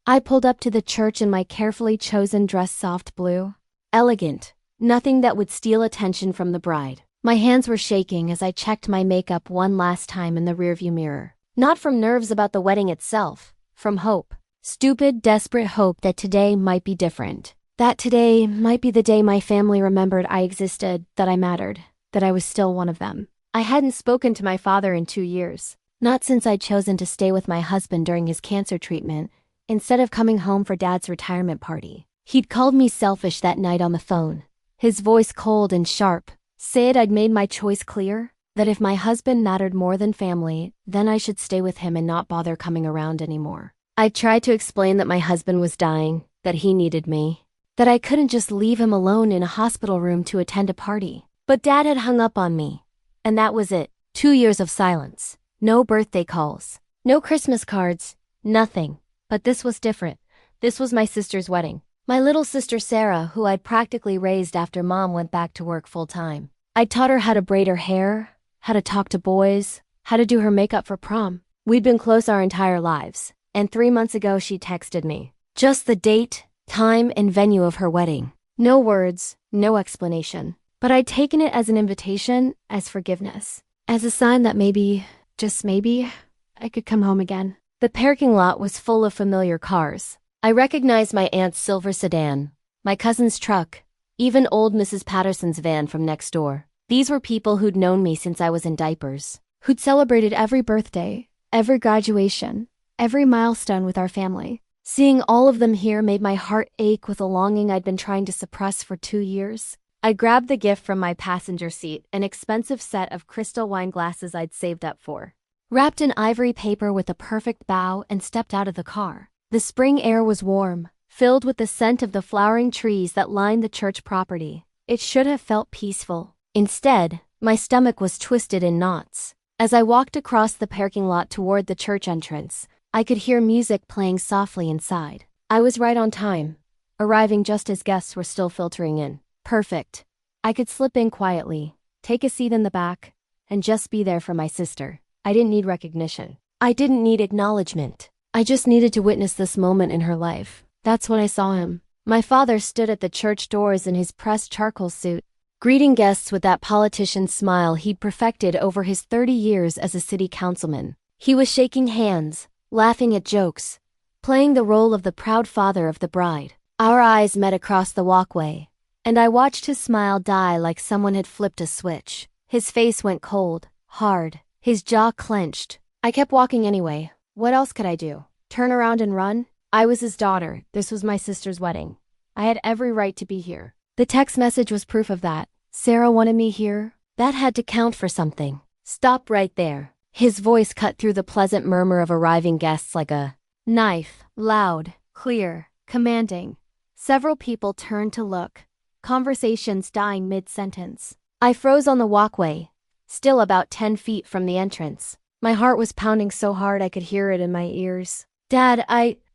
I pulled up to the church in my carefully chosen dress, soft blue. Elegant. Nothing that would steal attention from the bride. My hands were shaking as I checked my makeup one last time in the rearview mirror. Not from nerves about the wedding itself, from hope. Stupid, desperate hope that today might be different. That today might be the day my family remembered I existed, that I mattered, that I was still one of them. I hadn't spoken to my father in 2 years. Not since I'd chosen to stay with my husband during his cancer treatment, instead of coming home for Dad's retirement party. He'd called me selfish that night on the phone. His voice cold and sharp. Said I'd made my choice clear, that if my husband mattered more than family, then I should stay with him and not bother coming around anymore. I tried to explain that my husband was dying, that he needed me, that I couldn't just leave him alone in a hospital room to attend a party. But Dad had hung up on me. And that was it. 2 years of silence. No birthday calls. No Christmas cards. Nothing. But this was different. This was my sister's wedding. My little sister Sarah, who I'd practically raised after Mom went back to work full-time. I'd taught her how to braid her hair, how to talk to boys, how to do her makeup for prom. We'd been close our entire lives, and 3 months ago she texted me. Just the date, time, and venue of her wedding. No words, no explanation. But I'd taken it as an invitation, as forgiveness. As a sign that maybe, just maybe, I could come home again. The parking lot was full of familiar cars. I recognized my aunt's silver sedan, my cousin's truck, even old Mrs. Patterson's van from next door. These were people who'd known me since I was in diapers, who'd celebrated every birthday, every graduation, every milestone with our family. Seeing all of them here made my heart ache with a longing I'd been trying to suppress for 2 years. I grabbed the gift from my passenger seat, an expensive set of crystal wine glasses I'd saved up for. Wrapped in ivory paper with a perfect bow, and stepped out of the car. The spring air was warm, filled with the scent of the flowering trees that lined the church property. It should have felt peaceful. Instead, my stomach was twisted in knots. As I walked across the parking lot toward the church entrance, I could hear music playing softly inside. I was right on time, arriving just as guests were still filtering in. Perfect. I could slip in quietly, take a seat in the back, and just be there for my sister. I didn't need recognition. I didn't need acknowledgement. I just needed to witness this moment in her life. That's when I saw him. My father stood at the church doors in his pressed charcoal suit, greeting guests with that politician's smile he'd perfected over his 30 years as a city councilman. He was shaking hands, laughing at jokes, playing the role of the proud father of the bride. Our eyes met across the walkway, and I watched his smile die like someone had flipped a switch. His face went cold, hard, his jaw clenched. I kept walking anyway. What else could I do? Turn around and run? I was his daughter. This was my sister's wedding. I had every right to be here. The text message was proof of that. Sarah wanted me here. That had to count for something. Stop right there. His voice cut through the pleasant murmur of arriving guests like a knife. Loud, clear, commanding. Several people turned to look, conversations dying mid-sentence. I froze on the walkway, still about 10 feet from the entrance. My heart was pounding so hard I could hear it in my ears. Dad,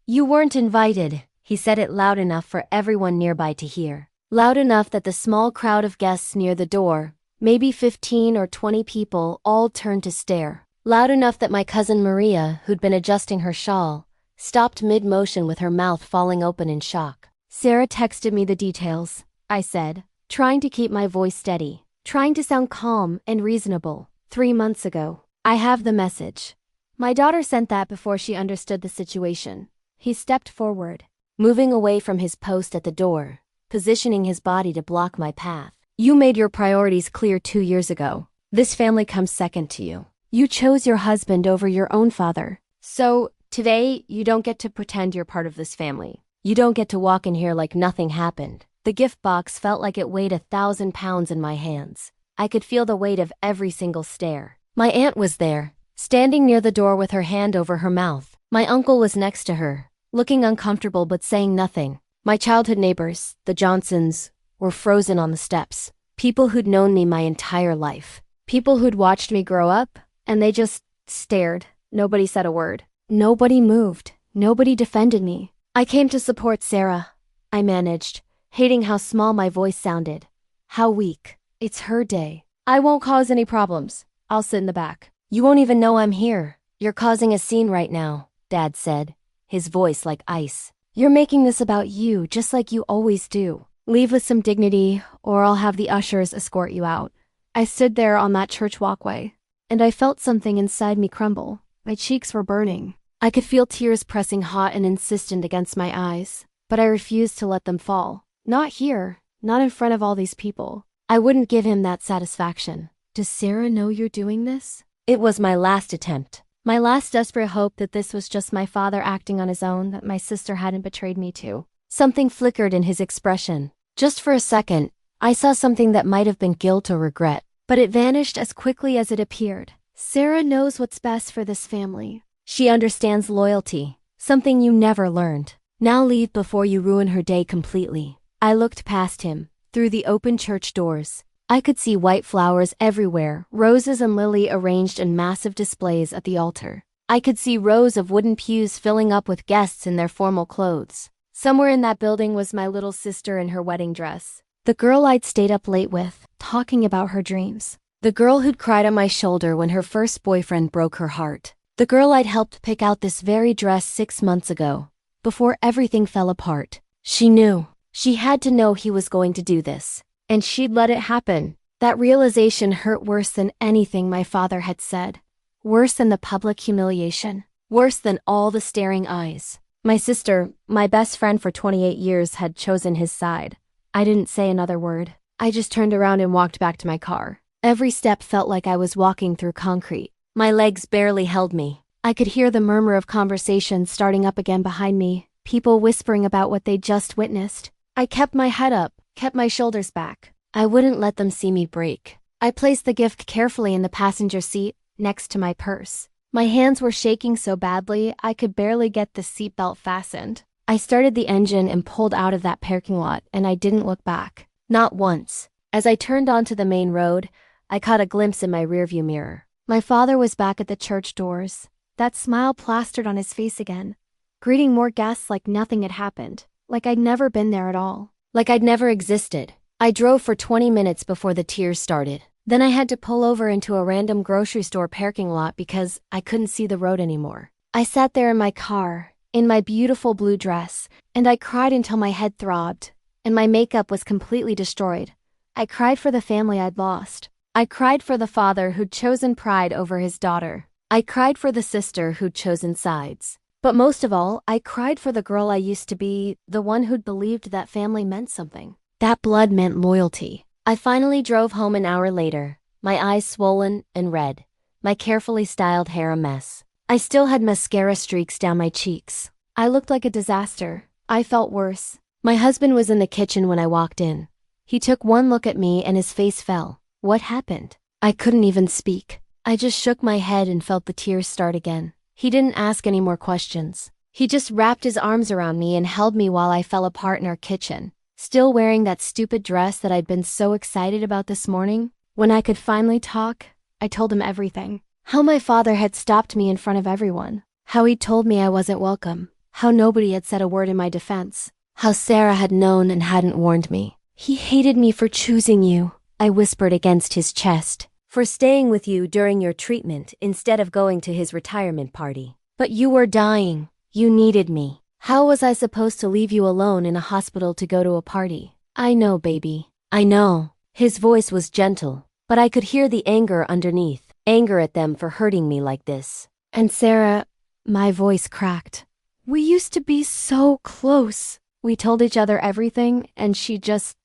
you weren't invited. He said it loud enough for everyone nearby to hear. Loud enough that the small crowd of guests near the door, maybe 15 or 20 people, all turned to stare. Loud enough that my cousin Maria, who'd been adjusting her shawl, stopped mid-motion with her mouth falling open in shock. Sarah texted me the details, I said, trying to keep my voice steady, trying to sound calm and reasonable. 3 months ago. I have the message. My daughter sent that before she understood the situation. He stepped forward, moving away from his post at the door, positioning his body to block my path. You made your priorities clear 2 years ago. This family comes second to you. You chose your husband over your own father. So, today, you don't get to pretend you're part of this family. You don't get to walk in here like nothing happened. The gift box felt like it weighed 1,000 pounds in my hands. I could feel the weight of every single stare. My aunt was there, standing near the door with her hand over her mouth. My uncle was next to her, looking uncomfortable but saying nothing. My childhood neighbors, the Johnsons, were frozen on the steps. People who'd known me my entire life. People who'd watched me grow up, and they just stared. Nobody said a word. Nobody moved. Nobody defended me. I came to support Sarah, I managed, hating how small my voice sounded. How weak. It's her day. I won't cause any problems. I'll sit in the back. You won't even know I'm here. You're causing a scene right now, Dad said, his voice like ice. "You're making this about you, just like you always do. Leave with some dignity, or I'll have the ushers escort you out." I stood there on that church walkway, and I felt something inside me crumble. My cheeks were burning. I could feel tears pressing hot and insistent against my eyes, but I refused to let them fall. Not here, not in front of all these people. I wouldn't give him that satisfaction. "Does Sarah know you're doing this?" It was my last attempt. My last desperate hope that this was just my father acting on his own, that my sister hadn't betrayed me too. Something flickered in his expression. Just for a second, I saw something that might have been guilt or regret, but it vanished as quickly as it appeared. "Sarah knows what's best for this family. She understands loyalty, something you never learned. Now leave before you ruin her day completely." I looked past him, through the open church doors. I could see white flowers everywhere, roses and lily arranged in massive displays at the altar. I could see rows of wooden pews filling up with guests in their formal clothes. Somewhere in that building was my little sister in her wedding dress. The girl I'd stayed up late with, talking about her dreams. The girl who'd cried on my shoulder when her first boyfriend broke her heart. The girl I'd helped pick out this very dress 6 months ago, before everything fell apart. She knew. She had to know he was going to do this, and she'd let it happen. That realization hurt worse than anything my father had said. Worse than the public humiliation. Worse than all the staring eyes. My sister, my best friend for 28 years, had chosen his side. I didn't say another word. I just turned around and walked back to my car. Every step felt like I was walking through concrete. My legs barely held me. I could hear the murmur of conversation starting up again behind me, people whispering about what they'd just witnessed. I kept my head up, kept my shoulders back. I wouldn't let them see me break. I placed the gift carefully in the passenger seat, next to my purse. My hands were shaking so badly, I could barely get the seatbelt fastened. I started the engine and pulled out of that parking lot, and I didn't look back. Not once. As I turned onto the main road, I caught a glimpse in my rearview mirror. My father was back at the church doors, that smile plastered on his face again, greeting more guests like nothing had happened, like I'd never been there at all, like I'd never existed. I drove for 20 minutes before the tears started. Then I had to pull over into a random grocery store parking lot because I couldn't see the road anymore. I sat there in my car, in my beautiful blue dress, and I cried until my head throbbed, and my makeup was completely destroyed. I cried for the family I'd lost. I cried for the father who'd chosen pride over his daughter. I cried for the sister who'd chosen sides. But most of all, I cried for the girl I used to be, the one who'd believed that family meant something. That blood meant loyalty. I finally drove home an hour later, my eyes swollen and red, my carefully styled hair a mess. I still had mascara streaks down my cheeks. I looked like a disaster. I felt worse. My husband was in the kitchen when I walked in. He took one look at me and his face fell. What happened? I couldn't even speak. I just shook my head and felt the tears start again. He didn't ask any more questions. He just wrapped his arms around me and held me while I fell apart in our kitchen, still wearing that stupid dress that I'd been so excited about this morning. When I could finally talk, I told him everything. How my father had stopped me in front of everyone. How he'd told me I wasn't welcome. How nobody had said a word in my defense. How Sarah had known and hadn't warned me. "He hated me for choosing you," I whispered against his chest. "For staying with you during your treatment instead of going to his retirement party. But you were dying. You needed me. How was I supposed to leave you alone in a hospital to go to a party?" "I know, baby. I know." His voice was gentle, but I could hear the anger underneath. Anger at them for hurting me like this. "And Sarah," my voice cracked. "We used to be so close. We told each other everything, and she just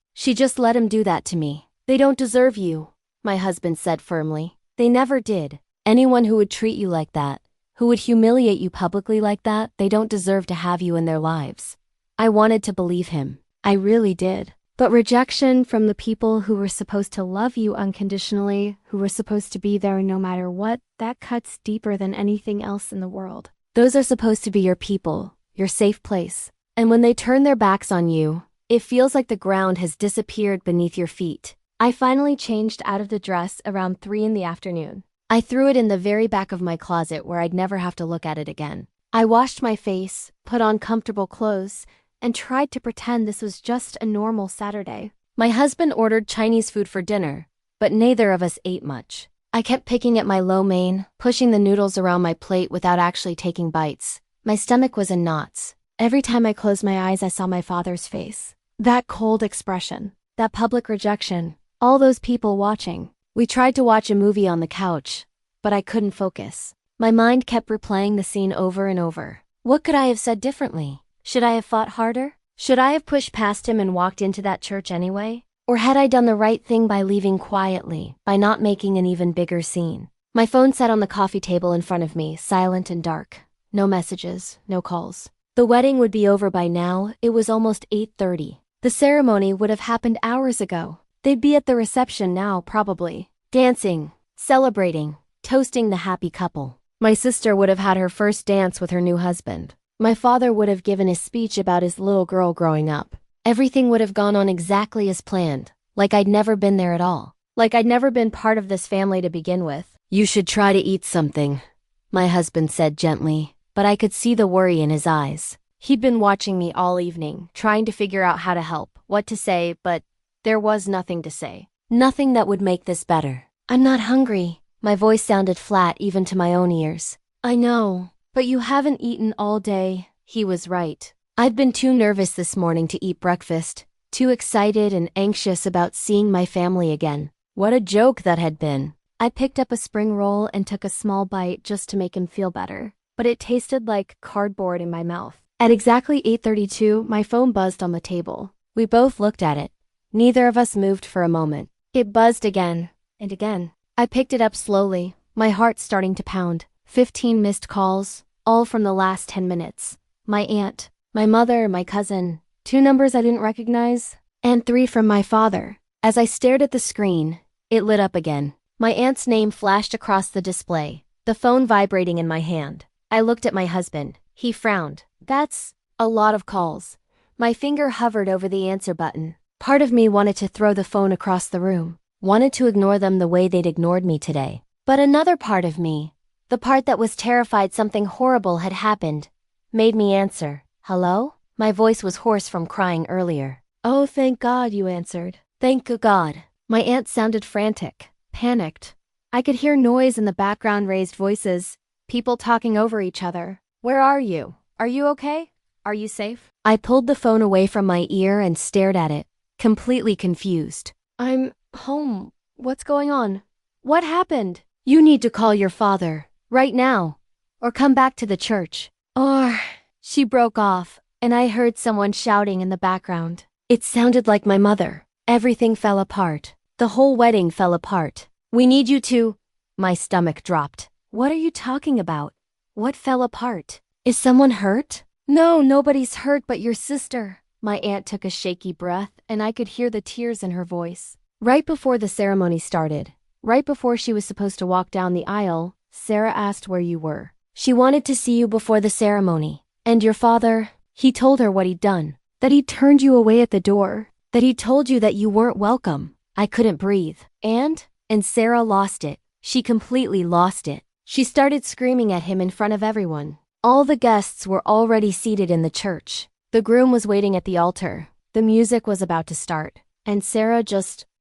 let him do that to me." "They don't deserve you," my husband said firmly. "They never did. Anyone who would treat you like that, who would humiliate you publicly like that, they don't deserve to have you in their lives." I wanted to believe him. I really did. But rejection from the people who were supposed to love you unconditionally, who were supposed to be there no matter what, that cuts deeper than anything else in the world. Those are supposed to be your people, your safe place. And when they turn their backs on you, it feels like the ground has disappeared beneath your feet. I finally changed out of the dress around 3 in the afternoon. I threw it in the very back of my closet where I'd never have to look at it again. I washed my face, put on comfortable clothes, and tried to pretend this was just a normal Saturday. My husband ordered Chinese food for dinner, but neither of us ate much. I kept picking at my lo mein, pushing the noodles around my plate without actually taking bites. My stomach was in knots. Every time I closed my eyes, I saw my father's face. That cold expression. That public rejection. All those people watching. We tried to watch a movie on the couch, but I couldn't focus. My mind kept replaying the scene over and over. What could I have said differently? Should I have fought harder? Should I have pushed past him and walked into that church anyway? Or had I done the right thing by leaving quietly, by not making an even bigger scene? My phone sat on the coffee table in front of me, silent and dark. No messages, no calls. The wedding would be over by now. It was almost 8:30. The ceremony would have happened hours ago. They'd be at the reception now, probably. Dancing, celebrating, toasting the happy couple. My sister would have had her first dance with her new husband. My father would have given a speech about his little girl growing up. Everything would have gone on exactly as planned, like I'd never been there at all. Like I'd never been part of this family to begin with. "You should try to eat something," my husband said gently, but I could see the worry in his eyes. He'd been watching me all evening, trying to figure out how to help, what to say, but there was nothing to say. Nothing that would make this better. "I'm not hungry." My voice sounded flat even to my own ears. "I know, but you haven't eaten all day." He was right. I'd been too nervous this morning to eat breakfast, too excited and anxious about seeing my family again. What a joke that had been. I picked up a spring roll and took a small bite just to make him feel better, but it tasted like cardboard in my mouth. At exactly 8:32, my phone buzzed on the table. We both looked at it. Neither of us moved for a moment. It buzzed again, and again. I picked it up slowly, my heart starting to pound. 15 missed calls, all from the last 10 minutes. My aunt, my mother, my cousin, 2 numbers I didn't recognize, and 3 from my father. As I stared at the screen, it lit up again. My aunt's name flashed across the display, the phone vibrating in my hand. I looked at my husband. He frowned. "That's a lot of calls." My finger hovered over the answer button. Part of me wanted to throw the phone across the room, wanted to ignore them the way they'd ignored me today. But another part of me, the part that was terrified something horrible had happened, made me answer. "Hello?" My voice was hoarse from crying earlier. "Oh, thank God you answered." Thank God. My aunt sounded frantic, panicked. I could hear noise in the background, raised voices, people talking over each other. "Where are you? Are you okay? Are you safe?" I pulled the phone away from my ear and stared at it, completely confused. "I'm home. What's going on? What happened?" "You need to call your father, right now, or come back to the church." Or, she broke off, and I heard someone shouting in the background. It sounded like my mother. Everything fell apart. The whole wedding fell apart. "We need you to..." My stomach dropped. What are you talking about? What fell apart? Is someone hurt? "No, nobody's hurt but your sister." My aunt took a shaky breath, and I could hear the tears in her voice. Right before the ceremony started, right before she was supposed to walk down the aisle, Sarah asked where you were. She wanted to see you before the ceremony. And your father, he told her what he'd done. That he turned you away at the door. That he told you that you weren't welcome. I couldn't breathe. And Sarah lost it. She completely lost it. She started screaming at him in front of everyone. All the guests were already seated in the church. The groom was waiting at the altar. The music was about to start. And Sarah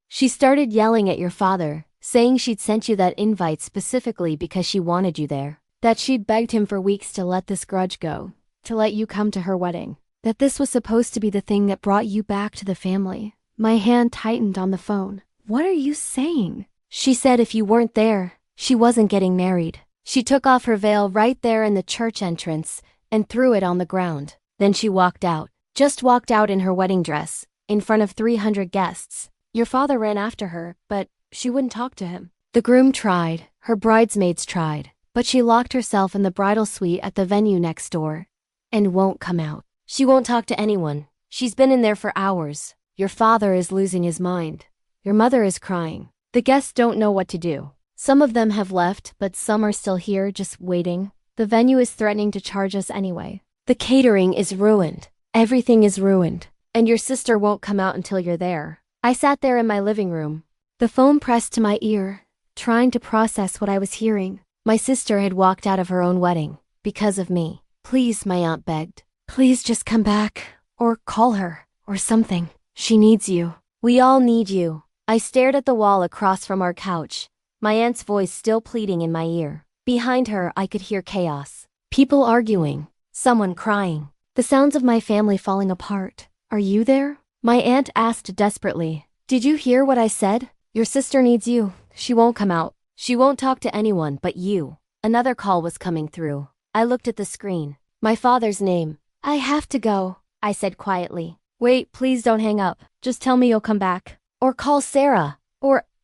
she started yelling at your father, saying she'd sent you that invite specifically because she wanted you there. That she'd begged him for weeks to let this grudge go, to let you come to her wedding. That this was supposed to be the thing that brought you back to the family. My hand tightened on the phone. "What are you saying?" She said if you weren't there, she wasn't getting married. She took off her veil right there in the church entrance and threw it on the ground. Then she walked out. Just walked out in her wedding dress, in front of 300 guests. Your father ran after her, but she wouldn't talk to him. The groom tried, her bridesmaids tried, but she locked herself in the bridal suite at the venue next door and won't come out. She won't talk to anyone. She's been in there for hours. Your father is losing his mind. Your mother is crying. The guests don't know what to do. Some of them have left, but some are still here, just waiting. The venue is threatening to charge us anyway. The catering is ruined. Everything is ruined. And your sister won't come out until you're there. I sat there in my living room, the phone pressed to my ear, trying to process what I was hearing. My sister had walked out of her own wedding, because of me. "Please," my aunt begged. "Please just come back, or call her, or something. She needs you. We all need you." I stared at the wall across from our couch, my aunt's voice still pleading in my ear. Behind her, I could hear chaos. People arguing. Someone crying. The sounds of my family falling apart. Are you there? My aunt asked desperately. Did you hear what I said? Your sister needs you. She won't come out. She won't talk to anyone but you. Another call was coming through. I looked at the screen. My father's name. I have to go, I said quietly. Wait, please don't hang up. Just tell me you'll come back. Or call Sarah.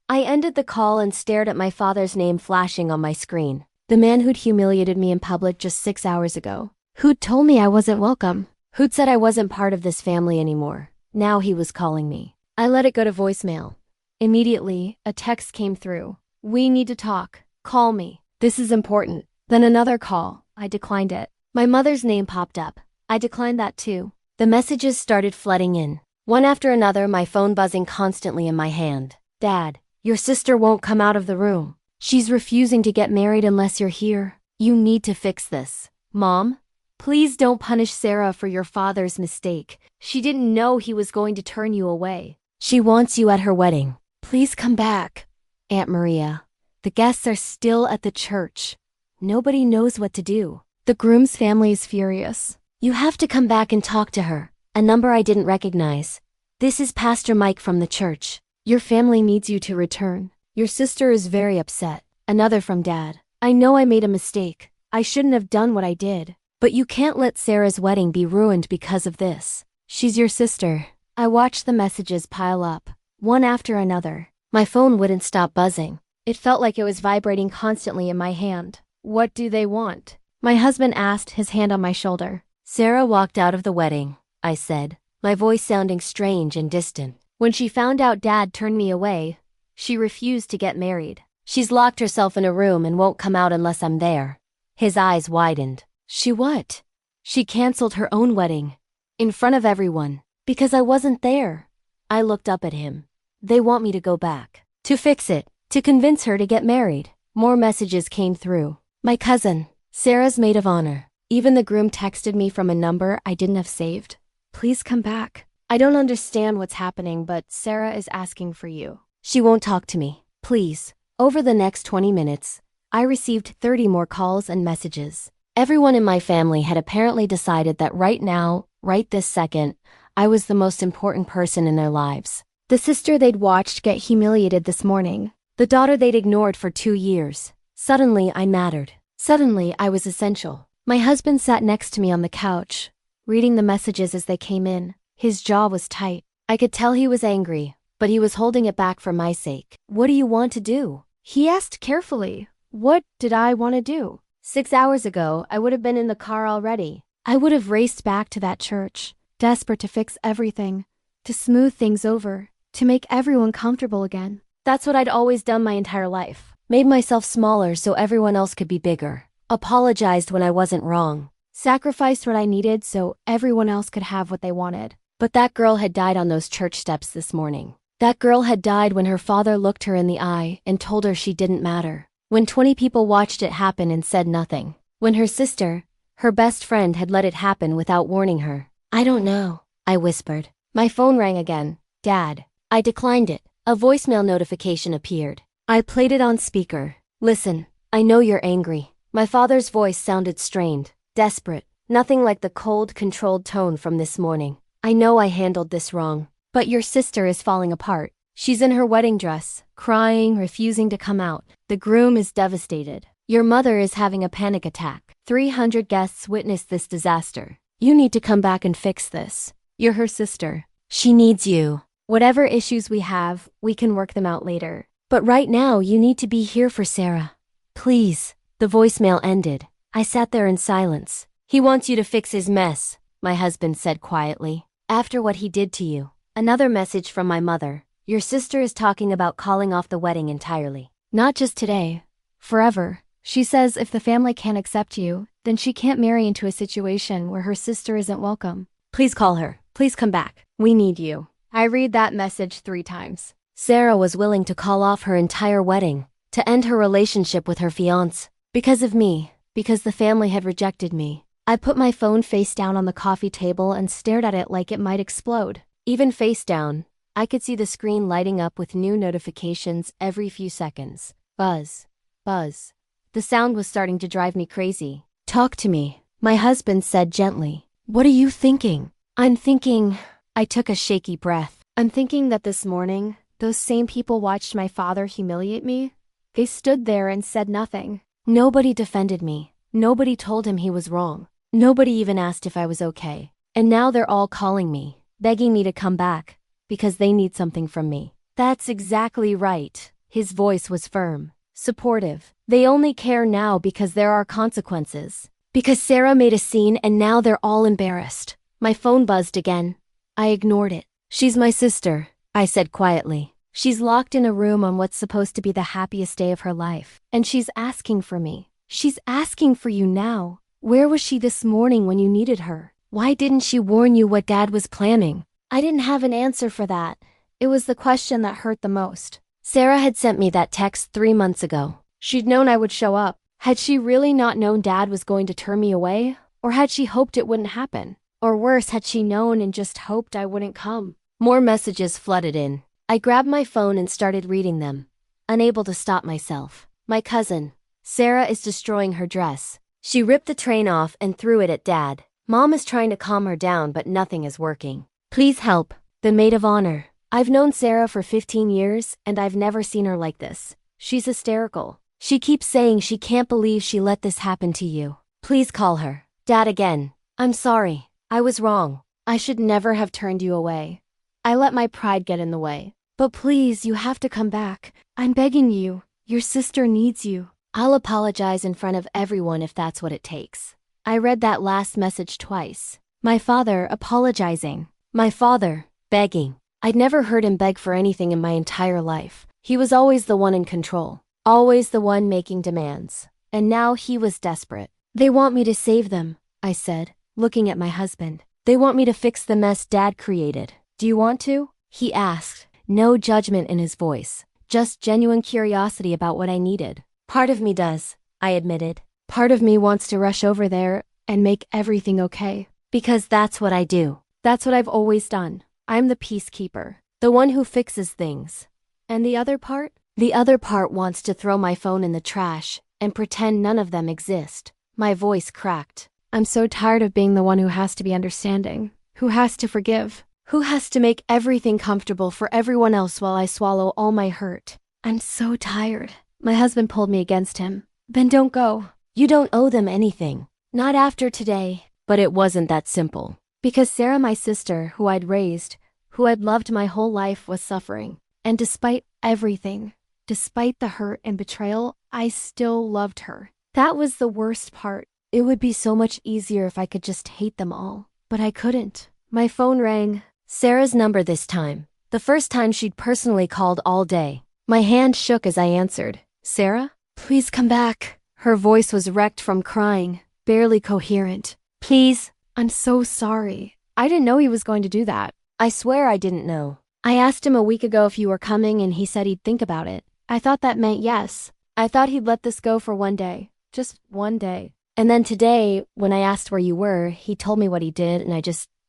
I ended the call and stared at my father's name flashing on my screen. The man who'd humiliated me in public just 6 hours ago. Who'd told me I wasn't welcome. Who'd said I wasn't part of this family anymore. Now he was calling me. I let it go to voicemail. Immediately, a text came through. We need to talk. Call me. This is important. Then another call. I declined it. My mother's name popped up. I declined that too. The messages started flooding in. One after another, my phone buzzing constantly in my hand. Dad, your sister won't come out of the room. She's refusing to get married unless you're here. You need to fix this. Mom, please don't punish Sarah for your father's mistake. She didn't know he was going to turn you away. She wants you at her wedding. Please come back. Aunt Maria, the guests are still at the church. Nobody knows what to do. The groom's family is furious. You have to come back and talk to her. A number I didn't recognize. This is Pastor Mike from the church. Your family needs you to return. Your sister is very upset. Another from Dad. I know I made a mistake. I shouldn't have done what I did. But you can't let Sarah's wedding be ruined because of this. She's your sister. I watched the messages pile up, one after another. My phone wouldn't stop buzzing. It felt like it was vibrating constantly in my hand. What do they want? My husband asked, his hand on my shoulder. Sarah walked out of the wedding, I said, my voice sounding strange and distant. When she found out Dad turned me away, she refused to get married. She's locked herself in a room and won't come out unless I'm there. His eyes widened. She what? She canceled her own wedding. In front of everyone. Because I wasn't there. I looked up at him. They want me to go back. To fix it. To convince her to get married. More messages came through. My cousin, Sarah's maid of honor. Even the groom texted me from a number I didn't have saved. Please come back. I don't understand what's happening, but Sarah is asking for you. She won't talk to me. Please. Over the next 20 minutes, I received 30 more calls and messages. Everyone in my family had apparently decided that right now, right this second, I was the most important person in their lives. The sister they'd watched get humiliated this morning. The daughter they'd ignored for 2 years. Suddenly, I mattered. Suddenly, I was essential. My husband sat next to me on the couch, reading the messages as they came in. His jaw was tight. I could tell he was angry, but he was holding it back for my sake. What do you want to do? He asked carefully. What did I want to do? 6 hours ago, I would have been in the car already. I would have raced back to that church, desperate to fix everything, to smooth things over, to make everyone comfortable again. That's what I'd always done my entire life. Made myself smaller so everyone else could be bigger. Apologized when I wasn't wrong. Sacrificed what I needed so everyone else could have what they wanted. But that girl had died on those church steps this morning. That girl had died when her father looked her in the eye and told her she didn't matter. When 20 people watched it happen and said nothing. When her sister, her best friend, had let it happen without warning her. I don't know, I whispered. My phone rang again. Dad. I declined it. A voicemail notification appeared. I played it on speaker. Listen, I know you're angry. My father's voice sounded strained, desperate. Nothing like the cold, controlled tone from this morning. I know I handled this wrong. But your sister is falling apart. She's in her wedding dress, crying, refusing to come out. The groom is devastated. Your mother is having a panic attack. 300 guests witnessed this disaster. You need to come back and fix this. You're her sister. She needs you. Whatever issues we have, we can work them out later. But right now, you need to be here for Sarah. Please. The voicemail ended. I sat there in silence. He wants you to fix his mess, my husband said quietly. After what he did to you. Another message from my mother. Your sister is talking about calling off the wedding entirely. Not just today. Forever. She says if the family can't accept you, then she can't marry into a situation where her sister isn't welcome. Please call her. Please come back. We need you. I read that message 3 times. Sarah was willing to call off her entire wedding, to end her relationship with her fiancé. Because of me. Because the family had rejected me. I put my phone face down on the coffee table and stared at it like it might explode. Even face down, I could see the screen lighting up with new notifications every few seconds. Buzz. Buzz. The sound was starting to drive me crazy. Talk to me, My husband said gently. What are you thinking? I'm thinking, I took a shaky breath. I'm thinking that this morning, those same people watched my father humiliate me. They stood there and said nothing. Nobody defended me. Nobody told him he was wrong. Nobody even asked if I was okay. And now they're all calling me, begging me to come back, because they need something from me. That's exactly right. His voice was firm, supportive. They only care now because there are consequences. Because Sarah made a scene and now they're all embarrassed. My phone buzzed again. I ignored it. She's my sister, I said quietly. She's locked in a room on what's supposed to be the happiest day of her life. And she's asking for me. She's asking for you now. Where was she this morning when you needed her? Why didn't she warn you what Dad was planning? I didn't have an answer for that. It was the question that hurt the most. Sarah had sent me that text 3 months ago. She'd known I would show up. Had she really not known Dad was going to turn me away? Or had she hoped it wouldn't happen? Or worse, had she known and just hoped I wouldn't come? More messages flooded in. I grabbed my phone and started reading them, unable to stop myself. My cousin, Sarah, is destroying her dress. She ripped the train off and threw it at Dad. Mom is trying to calm her down, but nothing is working. Please help. The maid of honor. I've known Sarah for 15 years, and I've never seen her like this. She's hysterical. She keeps saying she can't believe she let this happen to you. Please call her. Dad again. I'm sorry. I was wrong. I should never have turned you away. I let my pride get in the way. But please, you have to come back. I'm begging you. Your sister needs you. I'll apologize in front of everyone if that's what it takes. I read that last message twice. My father apologizing. My father begging. I'd never heard him beg for anything in my entire life. He was always the one in control. Always the one making demands. And now he was desperate. They want me to save them, I said, looking at my husband. They want me to fix the mess Dad created. Do you want to? He asked, no judgment in his voice, just genuine curiosity about what I needed. Part of me does, I admitted. Part of me wants to rush over there and make everything okay. Because that's what I do. That's what I've always done. I'm the peacekeeper, the one who fixes things. And the other part? The other part wants to throw my phone in the trash and pretend none of them exist. My voice cracked. I'm so tired of being the one who has to be understanding, who has to forgive, who has to make everything comfortable for everyone else while I swallow all my hurt. I'm so tired. My husband pulled me against him. Then don't go. You don't owe them anything. Not after today. But it wasn't that simple. Because Sarah, my sister, who I'd raised, who I'd loved my whole life, was suffering. And despite everything, despite the hurt and betrayal, I still loved her. That was the worst part. It would be so much easier if I could just hate them all. But I couldn't. My phone rang. Sarah's number this time. The first time she'd personally called all day. My hand shook as I answered. Sarah? Please come back. Her voice was wrecked from crying, barely coherent. Please? I'm so sorry. I didn't know he was going to do that. I swear I didn't know. I asked him a week ago if you were coming and he said he'd think about it. I thought that meant yes. I thought he'd let this go for one day. Just one day. And then today, when I asked where you were, he told me what he did and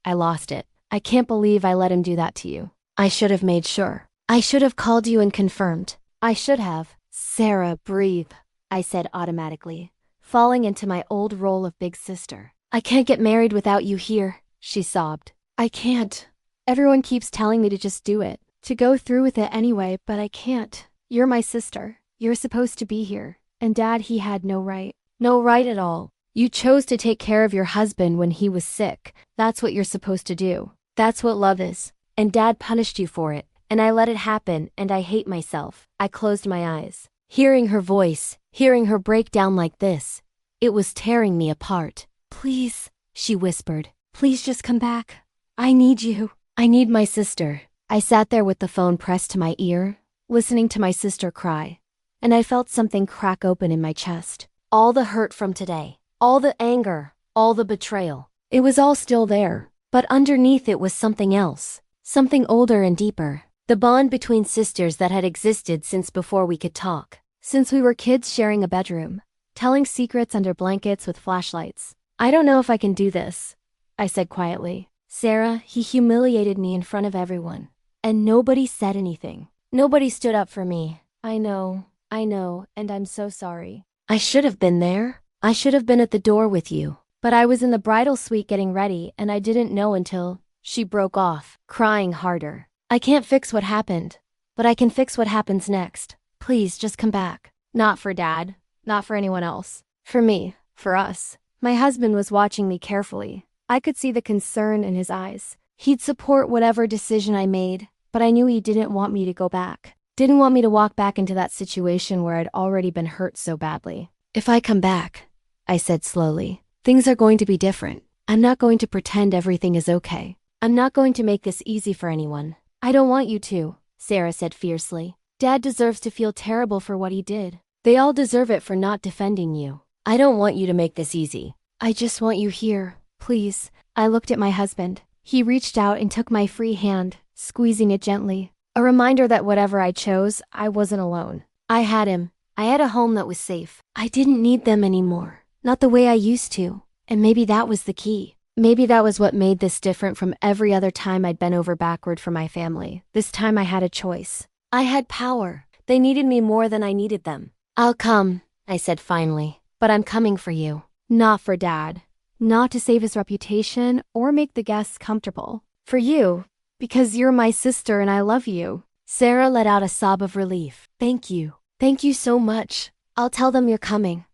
I lost it. I can't believe I let him do that to you. I should have made sure. I should have called you and confirmed. I should have. Sarah, breathe, I said automatically, falling into my old role of big sister. I can't get married without you here, she sobbed. I can't. Everyone keeps telling me to just do it, to go through with it anyway, but I can't. You're my sister. You're supposed to be here. And Dad, he had no right. No right at all. You chose to take care of your husband when he was sick. That's what you're supposed to do. That's what love is. And Dad punished you for it. And I let it happen, and I hate myself. I closed my eyes. Hearing her voice, hearing her break down like this, it was tearing me apart. Please, she whispered. Please just come back. I need you. I need my sister. I sat there with the phone pressed to my ear, listening to my sister cry. And I felt something crack open in my chest. All the hurt from today, all the anger, all the betrayal. It was all still there. But underneath it was something else. Something older and deeper. The bond between sisters that had existed since before we could talk. Since we were kids sharing a bedroom. Telling secrets under blankets with flashlights. I don't know if I can do this, I said quietly. Sarah, he humiliated me in front of everyone. And nobody said anything. Nobody stood up for me. I know, and I'm so sorry. I should have been there. I should have been at the door with you. But I was in the bridal suite getting ready and I didn't know until she broke off, crying harder. I can't fix what happened, but I can fix what happens next. Please just come back. Not for Dad, not for anyone else. For me, for us. My husband was watching me carefully. I could see the concern in his eyes. He'd support whatever decision I made, but I knew he didn't want me to go back. Didn't want me to walk back into that situation where I'd already been hurt so badly. If I come back, I said slowly, things are going to be different. I'm not going to pretend everything is okay. I'm not going to make this easy for anyone. I don't want you to, Sarah said fiercely. Dad deserves to feel terrible for what he did. They all deserve it for not defending you. I don't want you to make this easy. I just want you here, please. I looked at my husband. He reached out and took my free hand, squeezing it gently. A reminder that whatever I chose, I wasn't alone. I had him. I had a home that was safe. I didn't need them anymore. Not the way I used to. And maybe that was the key. Maybe that was what made this different from every other time I'd bent over backward for my family. This time I had a choice. I had power. They needed me more than I needed them. I'll come, I said finally. But I'm coming for you. Not for Dad. Not to save his reputation or make the guests comfortable. For you. Because you're my sister and I love you. Sarah let out a sob of relief. Thank you. Thank you so much. I'll tell them you're coming.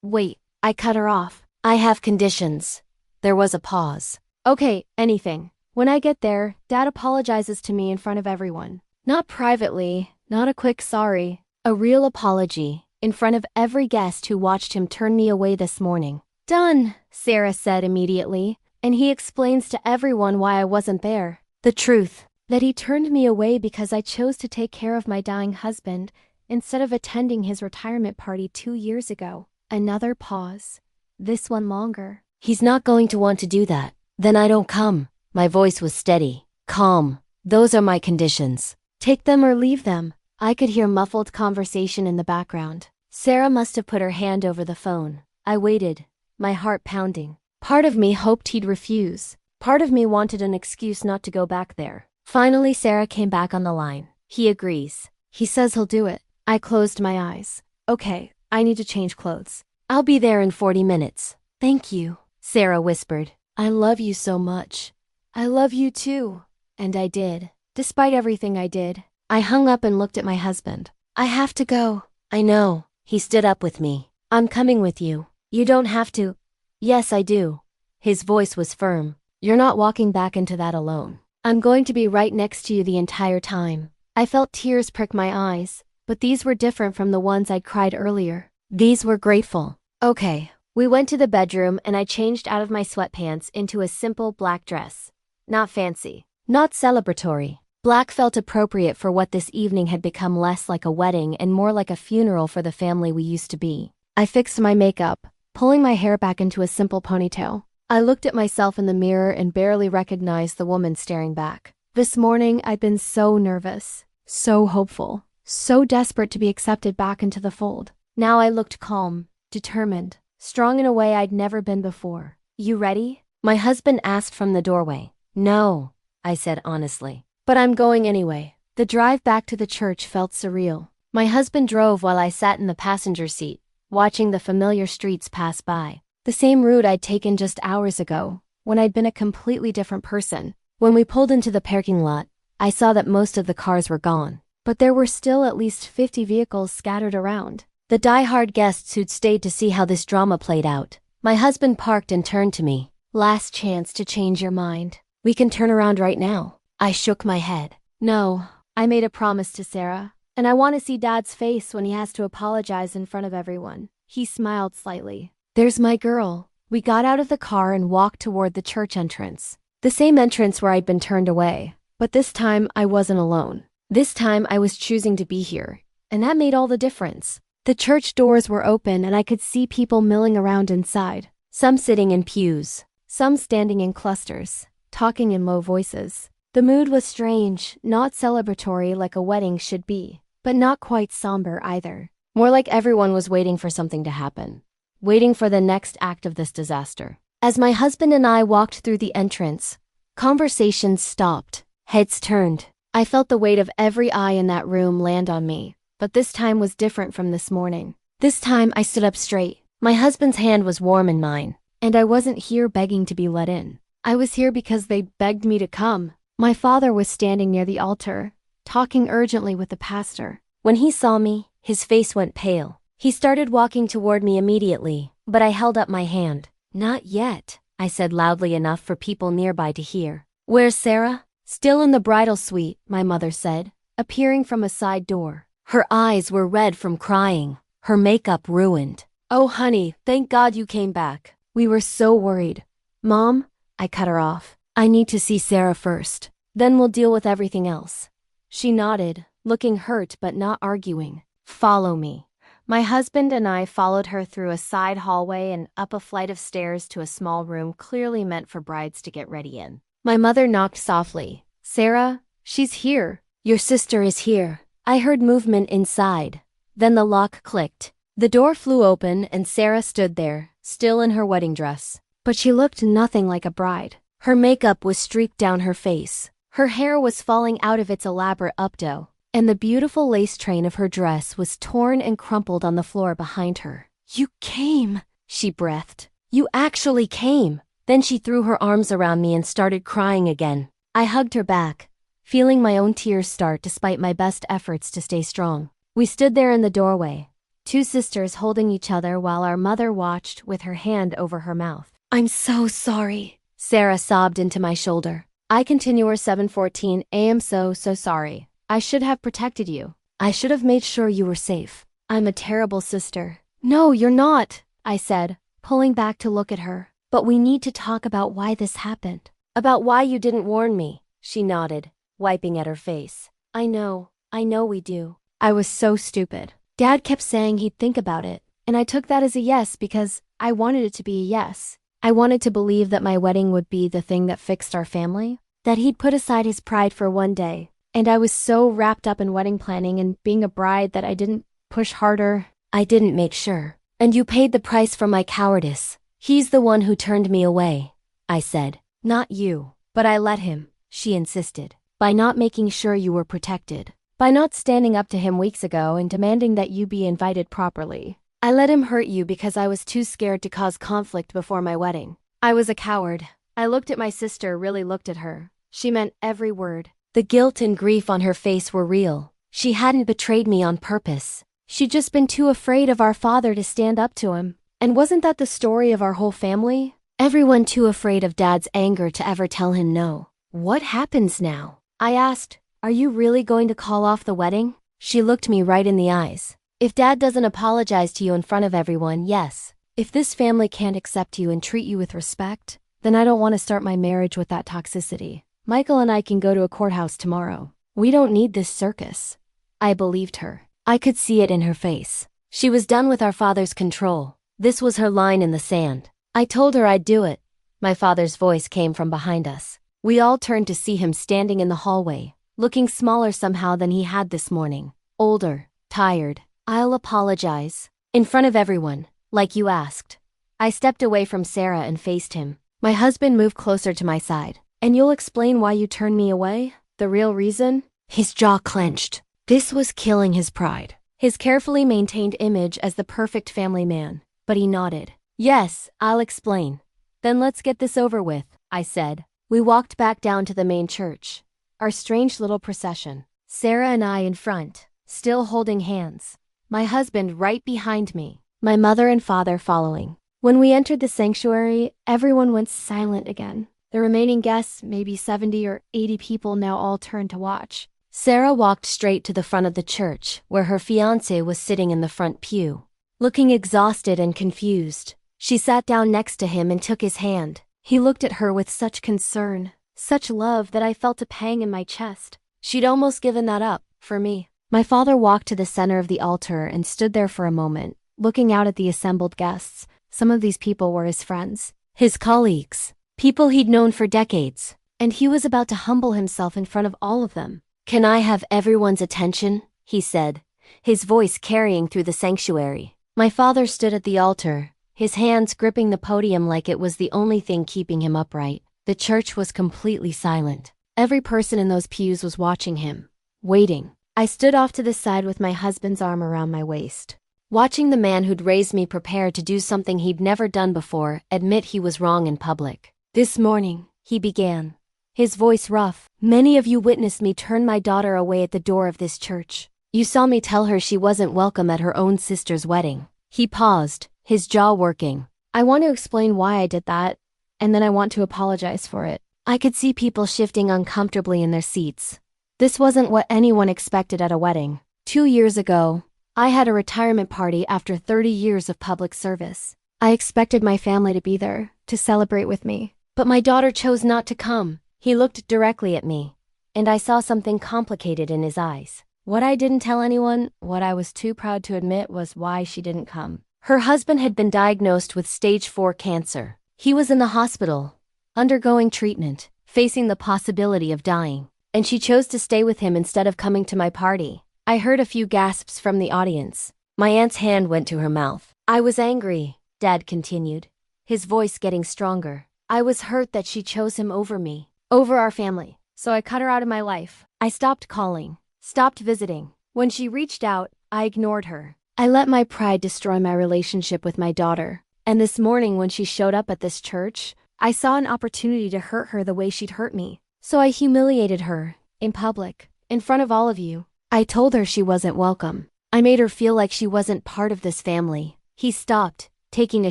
Wait. I cut her off. I have conditions. There was a pause. Okay, anything. When I get there, Dad apologizes to me in front of everyone. Not privately, not a quick sorry. A real apology, in front of every guest who watched him turn me away this morning. Done, Sarah said immediately, and he explains to everyone why I wasn't there. The truth, that he turned me away because I chose to take care of my dying husband instead of attending his retirement party 2 years ago. Another pause. This one longer. He's not going to want to do that. Then I don't come. My voice was steady, calm. Those are my conditions. Take them or leave them. I could hear muffled conversation in the background. Sarah must have put her hand over the phone. I waited, my heart pounding. Part of me hoped he'd refuse. Part of me wanted an excuse not to go back there. Finally, Sarah came back on the line. He agrees. He says he'll do it. I closed my eyes. Okay, I need to change clothes. I'll be there in 40 minutes. Thank you, Sarah whispered. I love you so much. I love you too. And I did. Despite everything I did. I hung up and looked at my husband. I have to go. I know. He stood up with me. I'm coming with you. You don't have to. Yes, I do. His voice was firm. You're not walking back into that alone. I'm going to be right next to you the entire time. I felt tears prick my eyes, but these were different from the ones I'd cried earlier. These were grateful. Okay. We went to the bedroom and I changed out of my sweatpants into a simple black dress. Not fancy. Not celebratory. Black felt appropriate for what this evening had become, less like a wedding and more like a funeral for the family we used to be. I fixed my makeup, pulling my hair back into a simple ponytail. I looked at myself in the mirror and barely recognized the woman staring back. This morning I'd been so nervous, so hopeful, so desperate to be accepted back into the fold. Now I looked calm, determined, strong in a way I'd never been before. You ready? My husband asked from the doorway. No, I said honestly. But I'm going anyway. The drive back to the church felt surreal. My husband drove while I sat in the passenger seat, watching the familiar streets pass by. The same route I'd taken just hours ago, when I'd been a completely different person. When we pulled into the parking lot, I saw that most of the cars were gone. But there were still at least 50 vehicles scattered around. The die-hard guests who'd stayed to see how this drama played out. My husband parked and turned to me. Last chance to change your mind. We can turn around right now. I shook my head. No, I made a promise to Sarah, and I want to see Dad's face when he has to apologize in front of everyone. He smiled slightly. There's my girl. We got out of the car and walked toward the church entrance. The same entrance where I'd been turned away. But this time I wasn't alone. This time I was choosing to be here, and that made all the difference. The church doors were open and I could see people milling around inside. Some sitting in pews, some standing in clusters, talking in low voices. The mood was strange, not celebratory like a wedding should be, but not quite somber either. More like everyone was waiting for something to happen. Waiting for the next act of this disaster. As my husband and I walked through the entrance, conversations stopped, heads turned. I felt the weight of every eye in that room land on me, but this time was different from this morning. This time I stood up straight. My husband's hand was warm in mine. And I wasn't here begging to be let in. I was here because they begged me to come. My father was standing near the altar, talking urgently with the pastor. When he saw me, his face went pale. He started walking toward me immediately, but I held up my hand. "Not yet," I said loudly enough for people nearby to hear. "Where's Sarah?" "Still in the bridal suite," my mother said, appearing from a side door. Her eyes were red from crying, her makeup ruined. "Oh honey, thank God you came back. We were so worried." "Mom," I cut her off. "I need to see Sarah first. Then we'll deal with everything else." She nodded, looking hurt but not arguing. "Follow me." My husband and I followed her through a side hallway and up a flight of stairs to a small room clearly meant for brides to get ready in. My mother knocked softly. "Sarah, she's here. Your sister is here." I heard movement inside. Then the lock clicked. The door flew open and Sarah stood there, still in her wedding dress. But she looked nothing like a bride. Her makeup was streaked down her face. Her hair was falling out of its elaborate updo, and the beautiful lace train of her dress was torn and crumpled on the floor behind her. "You came," she breathed. "You actually came." Then she threw her arms around me and started crying again. I hugged her back, feeling my own tears start despite my best efforts to stay strong. We stood there in the doorway, two sisters holding each other while our mother watched with her hand over her mouth. "I'm so sorry," Sarah sobbed into my shoulder. I continue 7:14 a.m. So sorry. I should have protected you. I should have made sure you were safe. I'm a terrible sister. "No, you're not," I said, pulling back to look at her. "But we need to talk about why this happened." "About why you didn't warn me," she nodded, wiping at her face. I know we do." I was so stupid. Dad kept saying he'd think about it, and I took that as a yes because I wanted it to be a yes. I wanted to believe that my wedding would be the thing that fixed our family, that he'd put aside his pride for one day. And I was so wrapped up in wedding planning and being a bride that I didn't push harder. I didn't make sure. "And you paid the price for my cowardice. He's the one who turned me away," I said. "Not you." "But I let him," she insisted. "By not making sure you were protected. By not standing up to him weeks ago and demanding that you be invited properly. I let him hurt you because I was too scared to cause conflict before my wedding. I was a coward." I looked at my sister, really looked at her. She meant every word. The guilt and grief on her face were real. She hadn't betrayed me on purpose. She'd just been too afraid of our father to stand up to him. And wasn't that the story of our whole family? Everyone too afraid of Dad's anger to ever tell him no. "What happens now?" I asked. "Are you really going to call off the wedding?" She looked me right in the eyes. "If Dad doesn't apologize to you in front of everyone, yes. If this family can't accept you and treat you with respect, then I don't want to start my marriage with that toxicity. Michael and I can go to a courthouse tomorrow. We don't need this circus." I believed her. I could see it in her face. She was done with our father's control. This was her line in the sand. I told her I'd do it. My father's voice came from behind us. We all turned to see him standing in the hallway, looking smaller somehow than he had this morning. Older, tired. "I'll apologize. In front of everyone, like you asked." I stepped away from Sarah and faced him. My husband moved closer to my side. "And you'll explain why you turned me away? The real reason?" His jaw clenched. This was killing his pride. His carefully maintained image as the perfect family man. But he nodded. "Yes, I'll explain." "Then let's get this over with," I said. We walked back down to the main church. Our strange little procession. Sarah and I in front, still holding hands. My husband right behind me. My mother and father following. When we entered the sanctuary, everyone went silent again. The remaining guests, maybe 70 or 80 people, now all turned to watch. Sarah walked straight to the front of the church, where her fiancé was sitting in the front pew. Looking exhausted and confused, she sat down next to him and took his hand. He looked at her with such concern, such love that I felt a pang in my chest. She'd almost given that up, for me. My father walked to the center of the altar and stood there for a moment, looking out at the assembled guests. Some of these people were his friends, his colleagues. People he'd known for decades, and he was about to humble himself in front of all of them. "Can I have everyone's attention?" he said, his voice carrying through the sanctuary. My father stood at the altar, his hands gripping the podium like it was the only thing keeping him upright. The church was completely silent. Every person in those pews was watching him, waiting. I stood off to the side with my husband's arm around my waist. Watching the man who'd raised me prepare to do something he'd never done before admit he was wrong in public. "This morning," he began, his voice rough, "many of you witnessed me turn my daughter away at the door of this church. You saw me tell her she wasn't welcome at her own sister's wedding." He paused, his jaw working. "I want to explain why I did that, and then I want to apologize for it." I could see people shifting uncomfortably in their seats. This wasn't what anyone expected at a wedding. 2 years ago, I had a retirement party after 30 years of public service. I expected my family to be there, to celebrate with me. But my daughter chose not to come. He looked directly at me, and I saw something complicated in his eyes. What I didn't tell anyone, what I was too proud to admit, was why she didn't come. Her husband had been diagnosed with stage 4 cancer. He was in the hospital, undergoing treatment, facing the possibility of dying, and she chose to stay with him instead of coming to my party. I heard a few gasps from the audience. My aunt's hand went to her mouth. "I was angry," Dad continued, his voice getting stronger. "I was hurt that she chose him over me, over our family, so I cut her out of my life. I stopped calling, stopped visiting. When she reached out, I ignored her. I let my pride destroy my relationship with my daughter. And this morning when she showed up at this church, I saw an opportunity to hurt her the way she'd hurt me. So I humiliated her, in public, in front of all of you. I told her she wasn't welcome. I made her feel like she wasn't part of this family." He stopped, taking a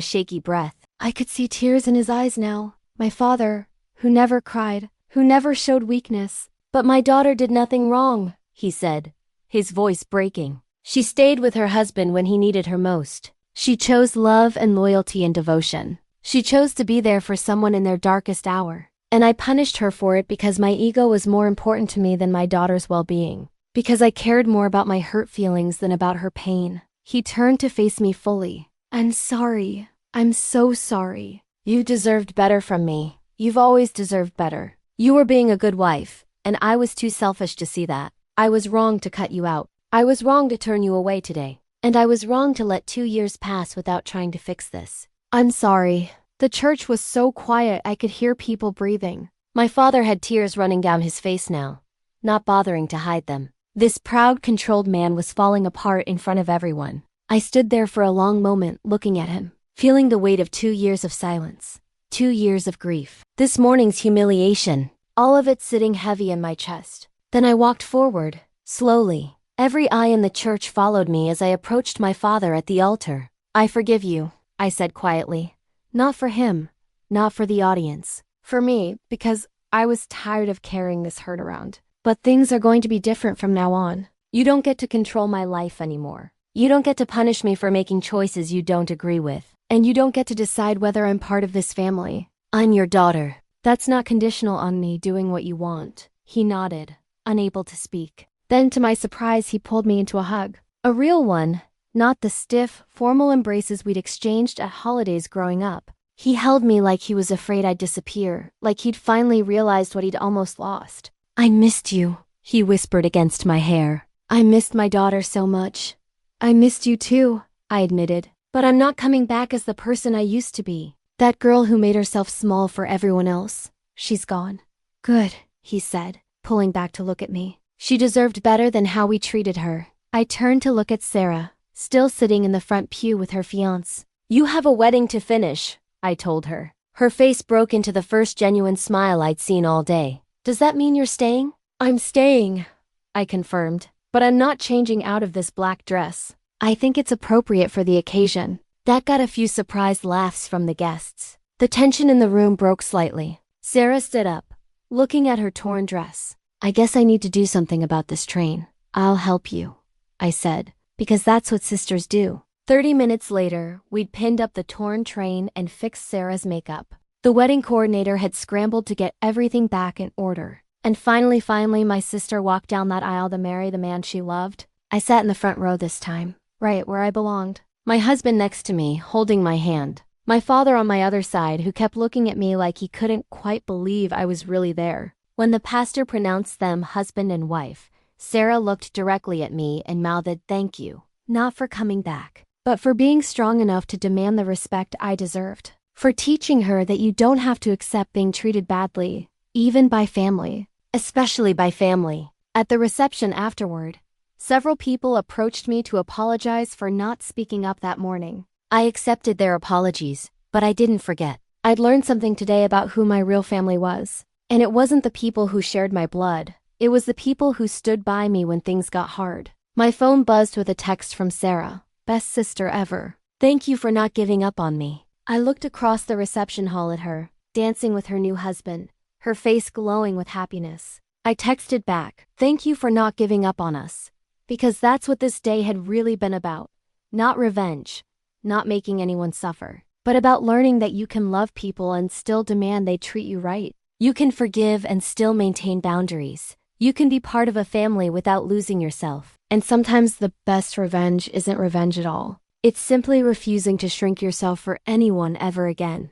shaky breath. I could see tears in his eyes now. My father, who never cried, who never showed weakness. "But my daughter did nothing wrong," he said, his voice breaking. "She stayed with her husband when he needed her most. She chose love and loyalty and devotion. She chose to be there for someone in their darkest hour. And I punished her for it because my ego was more important to me than my daughter's well-being. Because I cared more about my hurt feelings than about her pain." He turned to face me fully. "I'm sorry. I'm so sorry. You deserved better from me. You've always deserved better. You were being a good wife, and I was too selfish to see that. I was wrong to cut you out. I was wrong to turn you away today. And I was wrong to let 2 years pass without trying to fix this. I'm sorry." The church was so quiet I could hear people breathing. My father had tears running down his face now, not bothering to hide them. This proud, controlled man was falling apart in front of everyone. I stood there for a long moment, looking at him, feeling the weight of 2 years of silence, 2 years of grief. This morning's humiliation, all of it sitting heavy in my chest. Then I walked forward, slowly. Every eye in the church followed me as I approached my father at the altar. "I forgive you," I said quietly. Not for him, not for the audience. For me, because I was tired of carrying this hurt around. But things are going to be different from now on. You don't get to control my life anymore. You don't get to punish me for making choices you don't agree with. And you don't get to decide whether I'm part of this family. I'm your daughter. That's not conditional on me doing what you want." He nodded, unable to speak. Then to my surprise, he pulled me into a hug. A real one, not the stiff, formal embraces we'd exchanged at holidays growing up. He held me like he was afraid I'd disappear, like he'd finally realized what he'd almost lost. "I missed you," he whispered against my hair. "I missed my daughter so much." "I missed you too," I admitted. "But I'm not coming back as the person I used to be. That girl who made herself small for everyone else. She's gone." "Good," he said, pulling back to look at me. She deserved better than how we treated her. I turned to look at Sarah, still sitting in the front pew with her fiancé. "You have a wedding to finish," I told her. Her face broke into the first genuine smile I'd seen all day. "Does that mean you're staying?" "I'm staying," I confirmed. "But I'm not changing out of this black dress. I think it's appropriate for the occasion." That got a few surprised laughs from the guests. The tension in the room broke slightly. Sarah stood up, looking at her torn dress. "I guess I need to do something about this train. I'll help you," I said, because that's what sisters do. 30 minutes later, we'd pinned up the torn train and fixed Sarah's makeup. The wedding coordinator had scrambled to get everything back in order. And finally, my sister walked down that aisle to marry the man she loved. I sat in the front row this time, right where I belonged. My husband next to me, holding my hand. My father on my other side, who kept looking at me like he couldn't quite believe I was really there. When the pastor pronounced them husband and wife, Sarah looked directly at me and mouthed thank you, not for coming back, but for being strong enough to demand the respect I deserved. For teaching her that you don't have to accept being treated badly, even by family. Especially by family. At the reception afterward, Several people approached me to apologize for not speaking up that morning. I accepted their apologies, but I didn't forget. I'd learned something today about who my real family was. And it wasn't the people who shared my blood. It was the people who stood by me when things got hard. My phone buzzed with a text from Sarah. Best sister ever. Thank you for not giving up on me. I looked across the reception hall at her, dancing with her new husband, her face glowing with happiness. I texted back, thank you for not giving up on us. Because that's what this day had really been about. Not revenge, not making anyone suffer, but about learning that you can love people and still demand they treat you right. You can forgive and still maintain boundaries. You can be part of a family without losing yourself. And sometimes the best revenge isn't revenge at all. It's simply refusing to shrink yourself for anyone ever again.